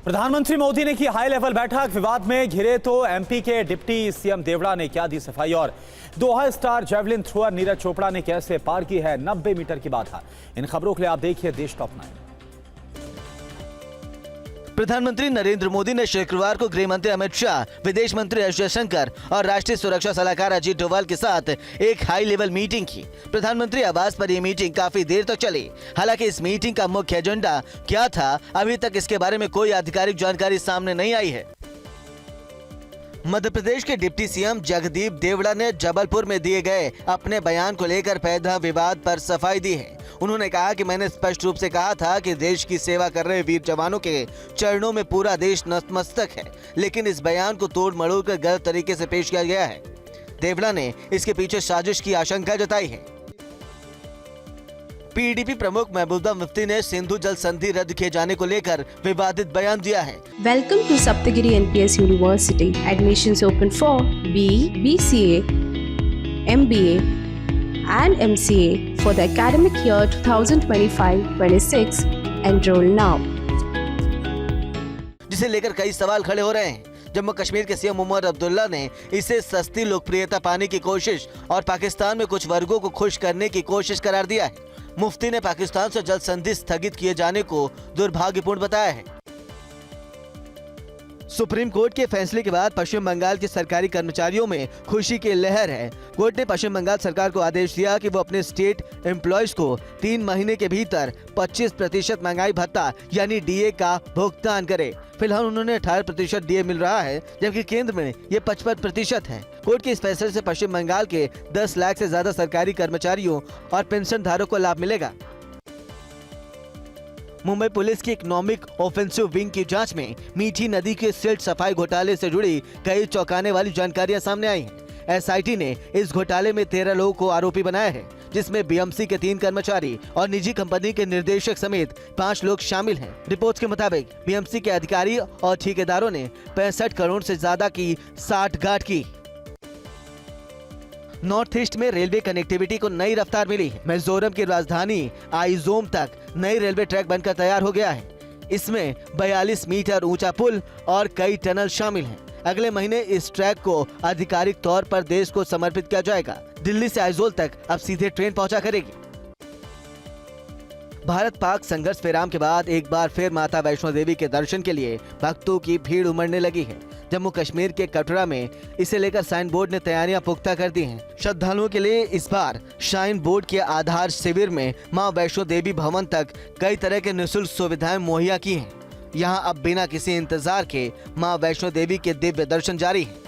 प्रधानमंत्री मोदी ने की हाई लेवल बैठक। विवाद में घिरे तो एमपी के डिप्टी सीएम देवड़ा ने क्या दी सफाई। और Doha star javelin thrower Neeraj Chopra ने कैसे पार की है 90 मीटर की बाधा। इन खबरों के लिए आप देखिए देश टॉप 9। प्रधानमंत्री नरेंद्र मोदी ने शुक्रवार को गृह मंत्री अमित शाह, विदेश मंत्री एस जयशंकर और राष्ट्रीय सुरक्षा सलाहकार अजीत डोभाल के साथ एक हाई लेवल मीटिंग की। प्रधानमंत्री आवास पर यह मीटिंग काफी देर तक चली। हालांकि इस मीटिंग का मुख्य एजेंडा क्या था, अभी तक इसके बारे में कोई आधिकारिक जानकारी सामने नहीं आई है। मध्य प्रदेश के डिप्टी सीएम जगदीप देवड़ा ने जबलपुर में दिए गए अपने बयान को लेकर पैदा विवाद पर सफाई दी है। उन्होंने कहा कि मैंने स्पष्ट रूप से कहा था कि देश की सेवा कर रहे वीर जवानों के चरणों में पूरा देश नतमस्तक है, लेकिन इस बयान को तोड़ मरोड़ कर गलत तरीके से पेश किया गया है। देवड़ा ने इसके पीछे साजिश की आशंका जताई है। पीडीपी प्रमुख महबूबा मुफ्ती ने सिंधु जल संधि रद्द किए जाने को लेकर विवादित बयान दिया है। Welcome to Saptagiri NPS university. Admissions open for BE, BCA, MBA and MCA for the academic year 2025-26. Enroll now. जिसे लेकर कई सवाल खड़े हो रहे हैं। जम्मू कश्मीर के सीएम उमर अब्दुल्ला ने इसे सस्ती लोकप्रियता पाने की कोशिश और पाकिस्तान में कुछ वर्गों को खुश करने की कोशिश करार दिया है। मुफ्ती ने पाकिस्तान से जल संधि स्थगित किए जाने को दुर्भाग्यपूर्ण बताया है। सुप्रीम कोर्ट के फैसले के बाद पश्चिम बंगाल के सरकारी कर्मचारियों में खुशी की लहर है। कोर्ट ने पश्चिम बंगाल सरकार को आदेश दिया कि वो अपने स्टेट एम्प्लॉयज को 3 महीने के भीतर 25% महंगाई भत्ता यानी DA का भुगतान करे। फिलहाल उन्होंने 18% DA मिल रहा है, जबकि केंद्र में ये 55% है। कोर्ट के इस फैसले से पश्चिम बंगाल के 10 लाख से ज्यादा सरकारी कर्मचारियों और पेंशन धारकों को लाभ मिलेगा। मुंबई पुलिस की इकोनॉमिक ऑफेंसिव विंग की जांच में मीठी नदी के सिल्ट सफाई घोटाले से जुड़ी कई चौंकाने वाली जानकारियां सामने आई हैं। SIT ने इस घोटाले में 13 लोगों को आरोपी बनाया है, जिसमें BMC के 3 कर्मचारी और निजी कंपनी के निर्देशक समेत 5 लोग शामिल हैं। रिपोर्ट्स के मुताबिक BMC के अधिकारी और ठेकेदारों ने 65 करोड़ से ज्यादा की साठगांठ की। नॉर्थ ईस्ट में रेलवे कनेक्टिविटी को नई रफ्तार मिली है। मिजोरम की राजधानी आइजोम तक नई रेलवे ट्रैक बनकर तैयार हो गया है। इसमें 42 मीटर ऊंचा पुल और कई टनल शामिल हैं। अगले महीने इस ट्रैक को आधिकारिक तौर पर देश को समर्पित किया जाएगा। दिल्ली से आइजोल तक अब सीधे ट्रेन पहुंचा करेगी। भारत पाक संघर्ष विराम के बाद एक बार फिर माता वैष्णो देवी के दर्शन के लिए भक्तों की भीड़ उमड़ने लगी है। जम्मू कश्मीर के कटरा में इसे लेकर साइन बोर्ड ने तैयारियां पुख्ता कर दी हैं। श्रद्धालुओं के लिए इस बार शाइन बोर्ड के आधार शिविर में मां वैष्णो देवी भवन तक कई तरह के निःशुल्क सुविधाएं मुहैया की हैं। यहां अब बिना किसी इंतजार के मां वैष्णो देवी के दिव्य दर्शन जारी हैं।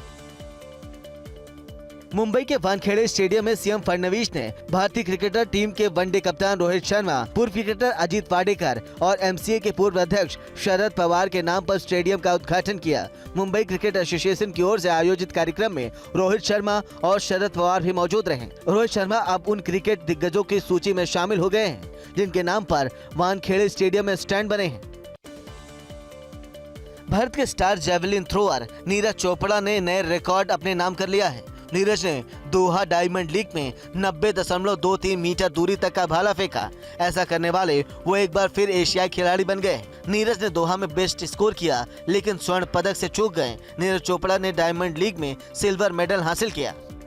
मुंबई के वानखेड़े स्टेडियम में सीएम फडणवीस ने भारतीय क्रिकेटर टीम के वनडे कप्तान रोहित शर्मा, पूर्व क्रिकेटर अजीत वाडेकर और MCA के पूर्व अध्यक्ष शरद पवार के नाम पर स्टेडियम का उद्घाटन किया। मुंबई क्रिकेट एसोसिएशन की ओर से आयोजित कार्यक्रम में रोहित शर्मा और शरद पवार भी मौजूद रहे। रोहित शर्मा अब उन क्रिकेट दिग्गजों की सूची में शामिल हो गए हैं जिनके नाम पर वानखेड़े स्टेडियम में स्टैंड बने हैं। भारत के star javelin thrower Neeraj Chopra ने नए रिकॉर्ड अपने नाम कर लिया है। नीरज ने दोहा डायमंड लीग में 90.23 मीटर दूरी तक का भाला फेंका। ऐसा करने वाले वो एक बार फिर एशियाई खिलाड़ी बन गए। नीरज ने दोहा में बेस्ट स्कोर किया, लेकिन स्वर्ण पदक से चूक गए। नीरज चोपड़ा ने डायमंड लीग में सिल्वर मेडल हासिल किया।